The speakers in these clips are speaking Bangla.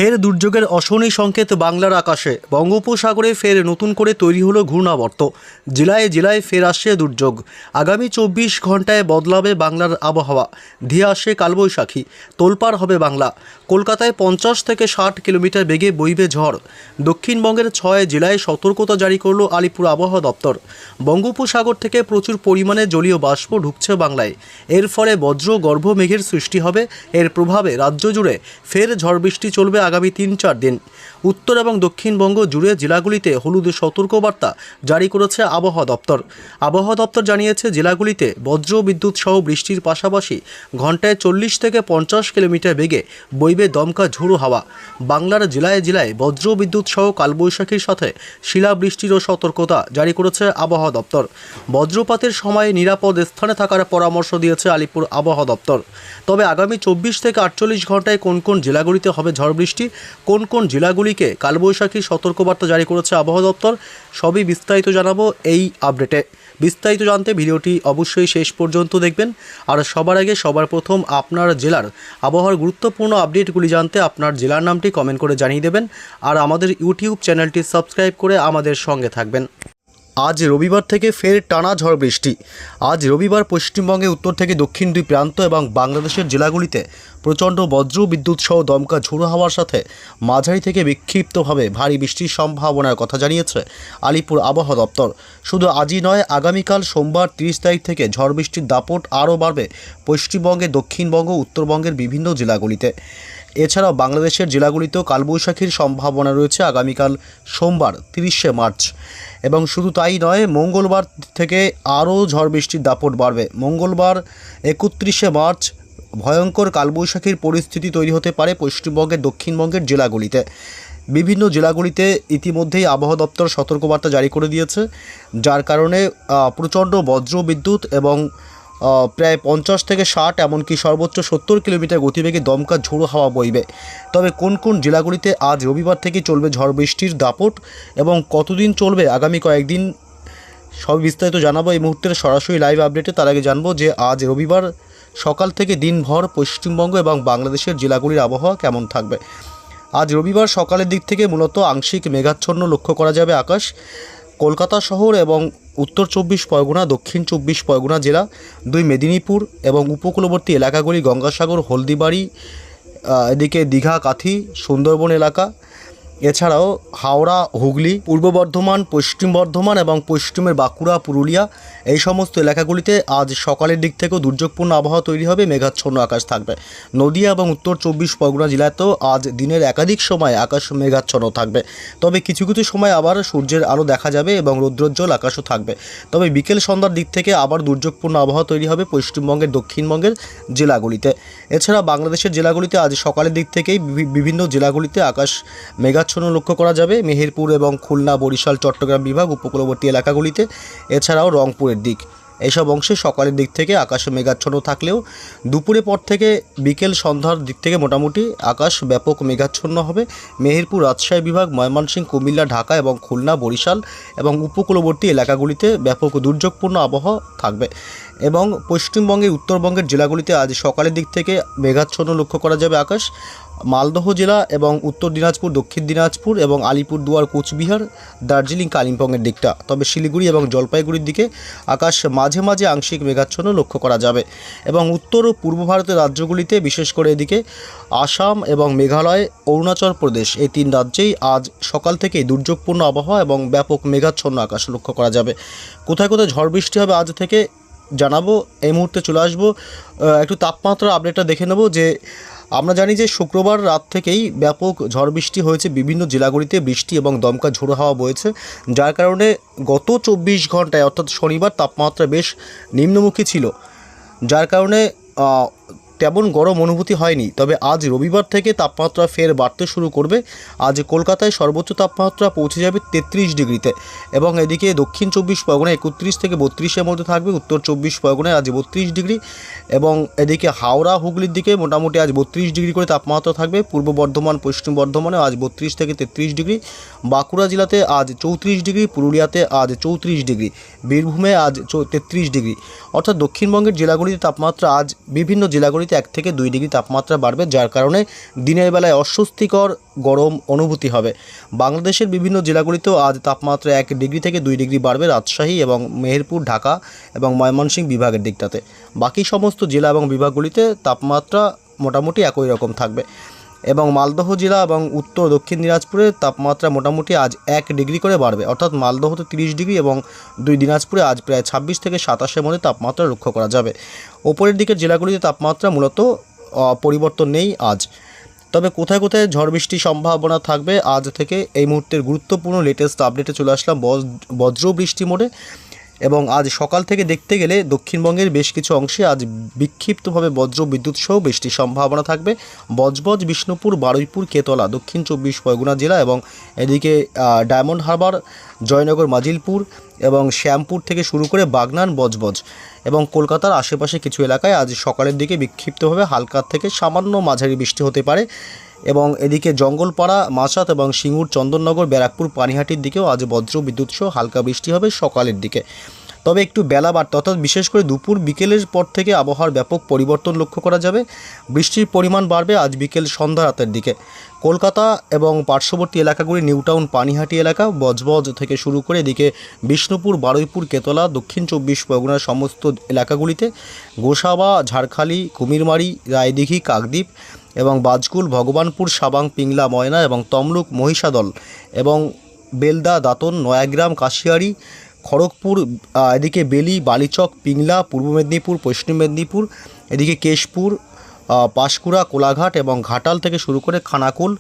ফের দুর্যোগের অশনি সংকেত বাংলার আকাশে। বঙ্গোপসাগরে ফের নতুন করে তৈরি হলো ঘূর্ণাবর্ত। জেলায় জেলায় ফের আসছে দুর্যোগ। আগামী 24 ঘন্টায় বদলাবে বাংলার আবহাওয়া। ধেয়ে আসে কালবৈশাখী। তোলপাড় হবে বাংলা। কলকাতায় 50 থেকে 60 কিলোমিটার বেগে বইবে ঝড়। দক্ষিণবঙ্গের 6 জেলায় সতর্কতা জারি করল আলিপুর আবহাওয়া দপ্তর। বঙ্গোপসাগর থেকে প্রচুর পরিমাণে জলীয় বাষ্প ঢুকছে বাংলায়। এর ফলে বজ্র গর্ভ মেঘের সৃষ্টি হবে। এর প্রভাবে রাজ্য জুড়ে ফের ঝড় বৃষ্টি চলবে আগামী 3-4 দিন। উত্তর এবং দক্ষিণবঙ্গ জুড়ে জেলাগুলিতে হলুদ সতর্কবার্তা জারি করেছে আবহাওয়া দপ্তর। আবহাওয়া দপ্তর জানিয়েছে, জেলাগুলিতে বজ্র বিদ্যুৎ সহ বৃষ্টির পাশাপাশি ঘন্টায় 40 থেকে 50 কিলোমিটার বেগে বইবে দমকা ঝোড়ো হাওয়া। বাংলার জেলায় জেলায় বজ্র বিদ্যুৎ সহ কালবৈশাখীর সাথে শিলাবৃষ্টিরও সতর্কতা জারি করেছে আবহাওয়া দপ্তর। বজ্রপাতের সময় নিরাপদ স্থানে থাকার পরামর্শ দিয়েছে আলিপুর আবহাওয়া দপ্তর। তবে আগামী 24 থেকে 48 ঘন্টায় কোন কোন জেলাগুলিতে হবে ঝড় বৃষ্টি, কোন কোন জেলাগুলিকে কালবৈশাখীর সতর্কবার্তা জারি করেছে আবহাওয়া দপ্তর, সবই বিস্তারিত জানাবো এই আপডেটে। বিস্তারিত জানতে ভিডিওটি অবশ্যই শেষ পর্যন্ত দেখবেন। আর সবার আগে সবার প্রথম আপনার জেলার আবহাওয়ার গুরুত্বপূর্ণ আপডেটগুলি জানতে আপনার জেলার নামটি কমেন্ট করে জানিয়ে দেবেন। আর আমাদের ইউটিউব চ্যানেলটি সাবস্ক্রাইব করে আমাদের সঙ্গে থাকবেন। আজ রবিবার থেকে ফের টানা ঝড় বৃষ্টি। আজ রবিবার পশ্চিমবঙ্গে উত্তর থেকে দক্ষিণ দুই প্রান্ত এবং বাংলাদেশের জেলাগুলিতে প্রচণ্ড বজ্র বিদ্যুৎ সহ দমকা ঝোড়ো হাওয়ার সাথে মাঝারি থেকে বিক্ষিপ্তভাবে ভারী বৃষ্টির সম্ভাবনার কথা জানিয়েছে আলিপুর আবহাওয়া দপ্তর। শুধু আজই নয়, আগামীকাল সোমবার 30 তারিখ থেকে ঝড় বৃষ্টির দাপট আরও বাড়বে পশ্চিমবঙ্গে, দক্ষিণবঙ্গ, উত্তরবঙ্গের বিভিন্ন জেলাগুলিতে। এছাড়াও বাংলাদেশের জেলাগুলিতেও কালবৈশাখীর সম্ভাবনা রয়েছে আগামীকাল সোমবার 30শে মার্চ। এবং শুধু তাই নয়, মঙ্গলবার থেকে আরও ঝড় বৃষ্টির দাপট বাড়বে। মঙ্গলবার 31শে মার্চ ভয়ঙ্কর কালবৈশাখীর পরিস্থিতি তৈরি হতে পারে পশ্চিমবঙ্গের দক্ষিণবঙ্গের জেলাগুলিতে। বিভিন্ন জেলাগুলিতে ইতিমধ্যেই আবহাওয়া দপ্তর সতর্কবার্তা জারি করে দিয়েছে, যার কারণে প্রচণ্ড বজ্র বিদ্যুৎ এবং প্রায় 50 থেকে 60 এমনকি সর্বোচ্চ 70 কিলোমিটার গতিবেগে দমকা ঝোড়ো হাওয়া বইবে। তবে কোন কোন জেলাগুলিতে আজ রবিবার থেকে চলবে ঝড় বৃষ্টির দাপট এবং কতদিন চলবে আগামী কয়েকদিন, সব বিস্তারিত জানাবো এই মুহূর্তের সরাসরি লাইভ আপডেটে। তার আগে জানবো যে আজ রবিবার সকাল থেকে দিনভর পশ্চিমবঙ্গ এবং বাংলাদেশের জেলাগুলির আবহাওয়া কেমন থাকবে। আজ রবিবার সকালের দিক থেকে মূলত আংশিক মেঘাচ্ছন্ন লক্ষ্য করা যাবে আকাশ। কলকাতা শহর এবং উত্তর 24 পরগনা, দক্ষিণ 24 পরগনা জেলা, দুই মেদিনীপুর এবং উপকূলবর্তী এলাকাগুলি, গঙ্গাসাগর, হলদিবাড়ি, এদিকে দীঘা, কাথি, সুন্দরবন এলাকা, এছাড়াও হাওড়া, হুগলি, পূর্ব বর্ধমান, পশ্চিম বর্ধমান এবং পশ্চিমের বাঁকুড়া, পুরুলিয়া, এই সমস্ত এলাকাগুলিতে আজ সকালের দিক থেকেও দুর্যোগপূর্ণ আবহাওয়া তৈরি হবে, মেঘাচ্ছন্ন আকাশ থাকবে। নদিয়া এবং উত্তর 24 পরগনা জেলাতেও আজ দিনের একাধিক সময় আকাশ মেঘাচ্ছন্ন থাকবে। তবে কিছু কিছু সময় আবার সূর্যের আলো দেখা যাবে এবং রৌদ্রোজ্জ্বল আকাশও থাকবে। তবে বিকেল সন্ধ্যার দিক থেকে আবার দুর্যোগপূর্ণ আবহাওয়া তৈরি হবে পশ্চিমবঙ্গের দক্ষিণবঙ্গের জেলাগুলিতে। এছাড়া বাংলাদেশের জেলাগুলিতে আজ সকালের দিক থেকেই বিভিন্ন জেলাগুলিতে আকাশ মেঘাচ্ছন্ন লক্ষ্য করা যাবে। মেহেরপুর এবং খুলনা, বরিশাল, চট্টগ্রাম বিভাগ, উপকূলবর্তী এলাকাগুলিতে, এছাড়াও রংপুরের দিক, এইসব অংশে সকালের দিক থেকে আকাশে মেঘাচ্ছন্ন থাকলেও দুপুরের পর থেকে বিকেল সন্ধ্যার দিক থেকে মোটামুটি আকাশ ব্যাপক মেঘাচ্ছন্ন হবে। মেহেরপুর, রাজশাহী বিভাগ, ময়মনসিংহ, কুমিল্লা, ঢাকা এবং খুলনা, বরিশাল এবং উপকূলবর্তী এলাকাগুলিতে ব্যাপক দুর্যোগপূর্ণ আবহাওয়া থাকবে। এবং পশ্চিমবঙ্গের উত্তরবঙ্গের জেলাগুলিতে আজ সকালের দিক থেকে মেঘাচ্ছন্ন লক্ষ্য করা যাবে আকাশ। মালদহ জেলা এবং উত্তর দিনাজপুর, দক্ষিণ দিনাজপুর এবং আলিপুরদুয়ার, কোচবিহার, দার্জিলিং, কালিম্পংয়ের দিকটা, তবে শিলিগুড়ি এবং জলপাইগুড়ির দিকে আকাশ মাঝে মাঝে আংশিক মেঘাচ্ছন্ন লক্ষ্য করা যাবে। এবং উত্তর ও পূর্ব ভারতের রাজ্যগুলিতে, বিশেষ করে এদিকে আসাম এবং মেঘালয়, অরুণাচল প্রদেশ, এই 3 রাজ্যেই আজ সকাল থেকেই দুর্যোগপূর্ণ আবহাওয়া এবং ব্যাপক মেঘাচ্ছন্ন আকাশ লক্ষ্য করা যাবে। কোথায় কোথায় ঝড় বৃষ্টি হবে আজ থেকে জানাবো। এই মুহূর্তে চলে আসবো একটু তাপমাত্রার আপডেটটা দেখে নেব। যে আমরা জানি যে শুক্রবার রাত থেকেই ব্যাপক ঝড় বৃষ্টি হয়েছে, বিভিন্ন জেলাগুলিতে বৃষ্টি এবং দমকা ঝোড়ো হাওয়া বয়েছে, যার কারণে গত 24 ঘন্টায় অর্থাৎ শনিবার তাপমাত্রা বেশ নিম্নমুখী ছিল, যার কারণে তেমন গরম অনুভূতি হয়নি। তবে আজ রবিবার থেকে তাপমাত্রা ফের বাড়তে শুরু করবে। আজ কলকাতায় সর্বোচ্চ তাপমাত্রা পৌঁছে যাবে 33 ডিগ্রিতে এবং এদিকে দক্ষিণ 24 পরগনায় 31 থেকে 32-এর মধ্যে থাকবে। উত্তর 24 পরগনায় আজ 32 ডিগ্রি এবং এদিকে হাওড়া, হুগলির দিকে মোটামুটি আজ 32 ডিগ্রি করে তাপমাত্রা থাকবে। পূর্ব বর্ধমান, পশ্চিম বর্ধমানে আজ 32 থেকে 33 ডিগ্রি, বাঁকুড়া জেলাতে আজ 34 ডিগ্রি, পুরুলিয়াতে আজ 34 ডিগ্রি, বীরভূমে আজ 33 ডিগ্রি। অর্থাৎ দক্ষিণবঙ্গের জেলাগুলিতে তাপমাত্রা আজ বিভিন্ন জেলাগুলিতে জেলাগুলিতে 1 থেকে 2 ডিগ্রি তাপমাত্রা বাড়বে, যার কারণে দিনের বেলায় অস্বস্তিকর গরম অনুভূতি হবে। বাংলাদেশের বিভিন্ন জেলাগুলিতেও আজ তাপমাত্রা 1 ডিগ্রি থেকে 2 ডিগ্রি বাড়বে রাজশাহী এবং মেহেরপুর, ঢাকা এবং ময়মনসিংহ বিভাগের দিকটাতে। বাকি সমস্ত জেলা এবং বিভাগগুলিতে তাপমাত্রা মোটামুটি একই রকম থাকবে এবং মালদহ জেলা এবং উত্তর দক্ষিণ দিনাজপুরের তাপমাত্রা মোটামুটি আজ 1 ডিগ্রি করে বাড়বে, অর্থাৎ মালদহতে 30 ডিগ্রি এবং 2 দিনাজপুরে আজ প্রায় 26 থেকে 27-এর মধ্যে তাপমাত্রা লক্ষ্য করা যাবে। ওপরের দিকের জেলাগুলিতে তাপমাত্রা মূলত পরিবর্তন নেই আজ। তবে কোথায় কোথায় ঝড় বৃষ্টির সম্ভাবনা থাকবে আজ থেকে এই মুহূর্তের গুরুত্বপূর্ণ লেটেস্ট আপডেটে চলে আসলাম বজ্র বৃষ্টি মোডে। এবং আজ সকাল থেকে দেখতে গেলে দক্ষিণবঙ্গের বেশ কিছু অংশে আজ বিক্ষিপ্তভাবে বজ্র বিদ্যুৎ সহ বৃষ্টির সম্ভাবনা থাকবে। বজবজ, বিষ্ণুপুর, বারুইপুর, কেতলা, দক্ষিণ 24 পরগনা জেলা এবং এদিকে ডায়মন্ড হারবার, জয়নগর, মাজিলপুর এবং শ্যামপুর থেকে শুরু করে বাগনান, বজবজ এবং কলকাতার আশেপাশে কিছু এলাকায় আজ সকালের দিকে বিক্ষিপ্তভাবে হালকা থেকে সামান্য মাঝারি বৃষ্টি হতে পারে। এবং এদিকে জঙ্গলপাড়া, মাসাত এবং সিঙ্গুর, চন্দননগর, ব্যারাকপুর, পানিহাটির দিকেও আজ বজ্র বিদ্যুৎ সহ হালকা বৃষ্টি হবে সকালের দিকে। তবে একটু বেলা বাড়তে অর্থাৎ বিশেষ করে দুপুর বিকেলের পর থেকে আবহাওয়ার ব্যাপক পরিবর্তন লক্ষ্য করা যাবে। বৃষ্টির পরিমাণ বাড়বে আজ বিকেল সন্ধ্যা রাতের দিকে। কলকাতা এবং পার্শ্ববর্তী এলাকাগুলি, নিউটাউন, পানিহাটি এলাকা, বজবজ থেকে শুরু করে এদিকে বিষ্ণুপুর, বারুইপুর, কেতলা, দক্ষিণ 24 পরগনার সমস্ত এলাকাগুলিতে, গোসাবা, ঝাড়খালি, কুমিরমারি, রায়দিঘি, কাকদ্বীপ এবং বাজকুল, ভগবানপুর, সাবাং, পিংলা, ময়না এবং তমলুক, মহিষাদল এবং বেলদা, দাঁতন, নয়াগ্রাম, কাশিয়াড়ি, খড়গপুর, এদিকে বেলি, বালিচক, পিংলা, পূর্ব মেদিনীপুর, পশ্চিম মেদিনীপুর, এদিকে কেশপুর, পাঁশকুড়া, কোলাঘাট এবং ঘাটাল থেকে শুরু করে খানাকুল,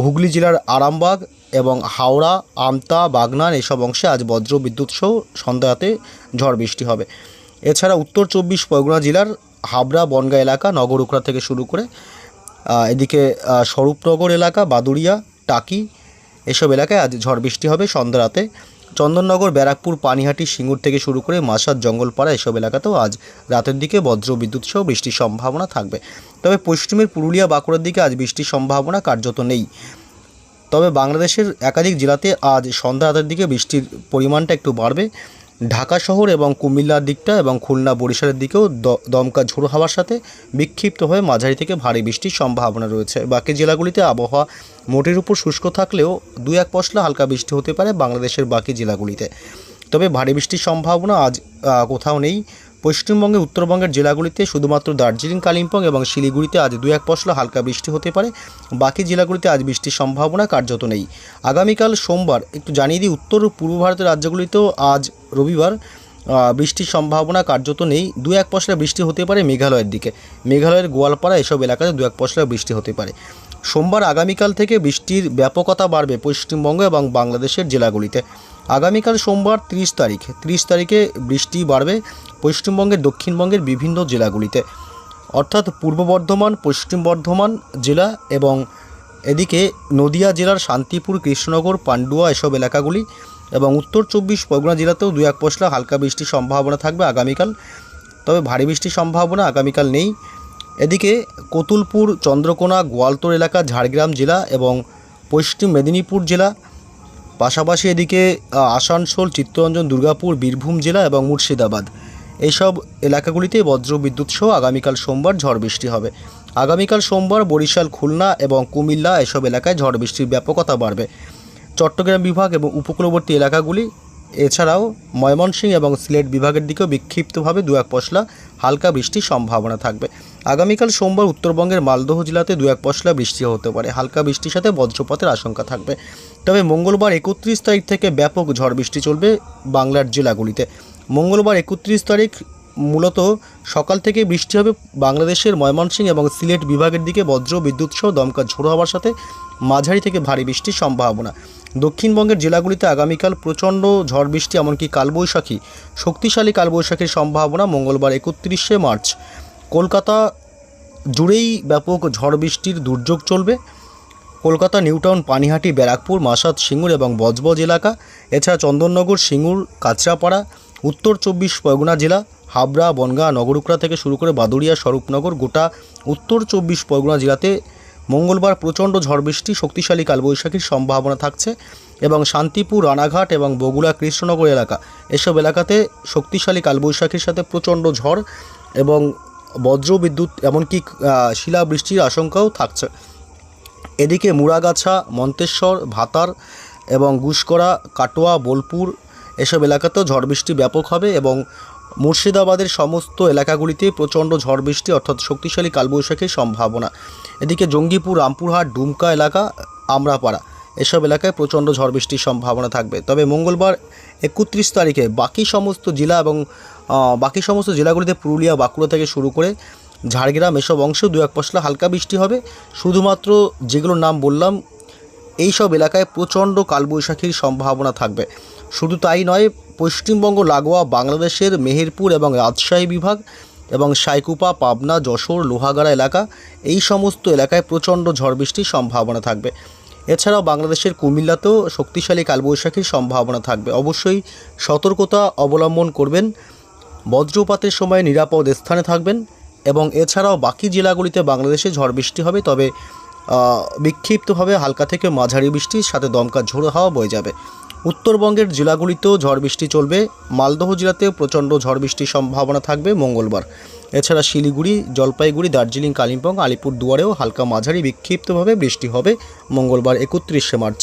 হুগলি জেলার আরামবাগ এবং হাওড়া, আমতা, বাগনান এসব অংশে আজ বজ্র বিদ্যুৎ সহ সন্ধ্যাতে ঝড় বৃষ্টি হবে। এছাড়া উত্তর 24 পরগনা জেলার হাবড়া, বনগাঁ এলাকা, নগরুকড়া থেকে শুরু করে এদিকে স্বরূপনগর এলাকা, বাদুড়িয়া, টাকি এসব এলাকায় আজ ঝড় বৃষ্টি হবে সন্ধ্যা রাতে। চন্দননগর, ব্যারাকপুর, পানিহাটি, সিঙ্গুর থেকে শুরু করে মাসাত, জঙ্গলপাড়া এসব এলাকাতেও আজ রাতের দিকে বজ্র বিদ্যুৎ সহ বৃষ্টির সম্ভাবনা থাকবে। তবে পশ্চিমের পুরুলিয়া, বাঁকুড়ার দিকে আজ বৃষ্টির সম্ভাবনা কার্যত নেই। তবে বাংলাদেশের একাধিক জেলাতে আজ সন্ধ্যা রাতের দিকে বৃষ্টির পরিমাণটা একটু বাড়বে। ঢাকা শহর এবং কুমিল্লার দিকটা এবং খুলনা, বরিশালের দিকেও দমকা ঝোড়ো হাওয়ার সাথে বিক্ষিপ্ত হয়ে মাঝারি থেকে ভারী বৃষ্টির সম্ভাবনা রয়েছে। বাকি জেলাগুলিতে আবহাওয়া মোটের উপর শুষ্ক থাকলেও 2-1 পশলা হালকা বৃষ্টি হতে পারে বাংলাদেশের বাকি জেলাগুলিতে। তবে ভারী বৃষ্টির সম্ভাবনা আজ কোথাও নেই। পশ্চিমবঙ্গের উত্তরবঙ্গের জেলাগুলিতে শুধুমাত্র দার্জিলিং, কালিম্পং এবং শিলিগুড়িতে আজ 2-1 পশলা হালকা বৃষ্টি হতে পারে। বাকি জেলাগুলিতে আজ বৃষ্টির সম্ভাবনা কার্যত নেই। আগামীকাল সোমবার একটু জানিয়ে দিই, উত্তর পূর্ব ভারতের রাজ্যগুলিতেও আজ রবিবার বৃষ্টির সম্ভাবনা কার্যত নেই। 2-1 পশলা বৃষ্টি হতে পারে মেঘালয়ের দিকে, মেঘালয়ের গোয়ালপাড়া এসব এলাকাতে 2-1 পশলা বৃষ্টি হতে পারে। সোমবার আগামীকাল থেকে বৃষ্টির ব্যাপকতা বাড়বে পশ্চিমবঙ্গ এবং বাংলাদেশের জেলাগুলিতে। আগামীকাল সোমবার 30 তারিখে বৃষ্টি বাড়বে পশ্চিমবঙ্গের দক্ষিণবঙ্গের বিভিন্ন জেলাগুলিতে, অর্থাৎ পূর্ব বর্ধমান, পশ্চিম বর্ধমান জেলা এবং এদিকে নদিয়া জেলার শান্তিপুর, কৃষ্ণনগর, পান্ডুয়া এসব এলাকাগুলি এবং উত্তর 24 পরগনা জেলাতেও 2-1 পশলা হালকা বৃষ্টির সম্ভাবনা থাকবে আগামীকাল। তবে ভারী বৃষ্টির সম্ভাবনা আগামীকাল নেই। এদিকে কতুলপুর, চন্দ্রকোনা, গোয়ালতোড় এলাকা, ঝাড়গ্রাম জেলা এবং পশ্চিম মেদিনীপুর জেলা, পাশাপাশি এদিকে আসানসোল, চিত্তরঞ্জন, দুর্গাপুর, বীরভূম জেলা এবং মুর্শিদাবাদ এইসব এলাকাগুলিতে বজ্র বিদ্যুৎ সহ আগামীকাল সোমবার ঝড় বৃষ্টি হবে। আগামীকাল সোমবার বরিশাল, খুলনা এবং কুমিল্লা এসব এলাকায় ঝড় বৃষ্টির ব্যাপকতা বাড়বে। চট্টগ্রাম বিভাগ এবং উপকূলবর্তী এলাকাগুলি এছাড়াও ময়মনসিংহ এবং সিলেট বিভাগের দিকেও বিক্ষিপ্তভাবে 2-1 পশলা হালকা বৃষ্টির সম্ভাবনা থাকবে। আগামীকাল সোমবার উত্তরবঙ্গের মালদহ জেলাতে 2-1 পশলা বৃষ্টি হতে পারে, হালকা বৃষ্টির সাথে বজ্রপাতের আশঙ্কা থাকবে। তবে মঙ্গলবার 31 তারিখ থেকে ব্যাপক ঝড় বৃষ্টি চলবে বাংলার জেলাগুলিতে। মঙ্গলবার 31 তারিখ মূলত সকাল থেকে বৃষ্টি হবে বাংলাদেশের ময়মনসিংহ এবং সিলেট বিভাগের দিকে বজ্র বিদ্যুৎ সহ দমকা ঝোড়ো হওয়ার সাথে মাঝারি থেকে ভারী বৃষ্টির সম্ভাবনা। দক্ষিণবঙ্গের জেলাগুলিতে আগামীকাল প্রচণ্ড ঝড় বৃষ্টি এমনকি কালবৈশাখী, শক্তিশালী কালবৈশাখীর সম্ভাবনা মঙ্গলবার 31শে মার্চ। কলকাতা জুড়েই ব্যাপক ঝড় বৃষ্টির দুর্যোগ চলবে। কলকাতা, নিউটাউন, পানিহাটি, ব্যারাকপুর, মাসাত, সিঙ্গুর এবং বজবজ এলাকা, এছাড়া চন্দননগর, সিঙ্গুর, কাঁচরাপাড়া, উত্তর 24 পরগনা জেলা, হাবড়া, বনগাঁ, নগরুকড়া থেকে শুরু করে বাদুড়িয়া, স্বরূপনগর, গোটা উত্তর 24 পরগনা জেলাতে মঙ্গলবার প্রচণ্ড ঝড় বৃষ্টি, শক্তিশালী কালবৈশাখীর সম্ভাবনা থাকছে এবং শান্তিপুর, রানাঘাট এবং বগুড়া, কৃষ্ণনগর এলাকা এসব এলাকাতে শক্তিশালী কালবৈশাখীর সাথে প্রচণ্ড ঝড় এবং বজ্র বিদ্যুৎ এমনকি শিলাবৃষ্টির আশঙ্কাও থাকছে। এদিকে মুড়াগাছা, মন্তেশ্বর, ভাতার এবং গুসকরা, কাটোয়া, বোলপুর এসব এলাকাতেও ঝড় বৃষ্টি ব্যাপক হবে এবং মুর্শিদাবাদের সমস্ত এলাকাগুলিতে প্রচণ্ড ঝড় বৃষ্টি অর্থাৎ শক্তিশালী কালবৈশাখীর সম্ভাবনা। এদিকে জঙ্গিপুর, রামপুরহাট, ডুমকা এলাকা, আমরাপাড়া এসব এলাকায় প্রচণ্ড ঝড় বৃষ্টির সম্ভাবনা থাকবে। তবে মঙ্গলবার 31 তারিখে বাকি সমস্ত জেলাগুলিতে পুরুলিয়া, বাঁকুড়া থেকে শুরু করে ঝাড়গ্রাম এসব অংশেও 2-1 পশলা হালকা বৃষ্টি হবে। শুধুমাত্র যেগুলোর নাম বললাম এই সব এলাকায় প্রচণ্ড কালবৈশাখীর সম্ভাবনা থাকবে। শুধু তাই নয়, পশ্চিমবঙ্গ লাগোয়া বাংলাদেশের মেহেরপুর এবং রাজশাহী বিভাগ এবং সাইকুপা, পাবনা, যশোর, লোহাগাড়া এলাকা এই সমস্ত এলাকায় প্রচণ্ড ঝড় বৃষ্টির সম্ভাবনা থাকবে। এছাড়াও বাংলাদেশের কুমিল্লাতেও শক্তিশালী কালবৈশাখীর সম্ভাবনা থাকবে। অবশ্যই সতর্কতা অবলম্বন করবেন, বজ্রপাতের সময় নিরাপদ স্থানে থাকবেন এবং এছাড়াও বাকি জেলাগুলিতে বাংলাদেশে ঝড় বৃষ্টি হবে, তবে বিক্ষিপ্তভাবে হালকা থেকে মাঝারি বৃষ্টির সাথে দমকা ঝোড়ো হাওয়া বয়ে যাবে। উত্তরবঙ্গের জেলাগুলিতেও ঝড় বৃষ্টি চলবে। মালদহ জেলাতেও প্রচণ্ড ঝড় বৃষ্টির সম্ভাবনা থাকবে মঙ্গলবার। এছাড়া শিলিগুড়ি, জলপাইগুড়ি, দার্জিলিং, কালিম্পং, আলিপুরদুয়ারেও হালকা মাঝারি বিক্ষিপ্তভাবে বৃষ্টি হবে মঙ্গলবার 31শে মার্চ।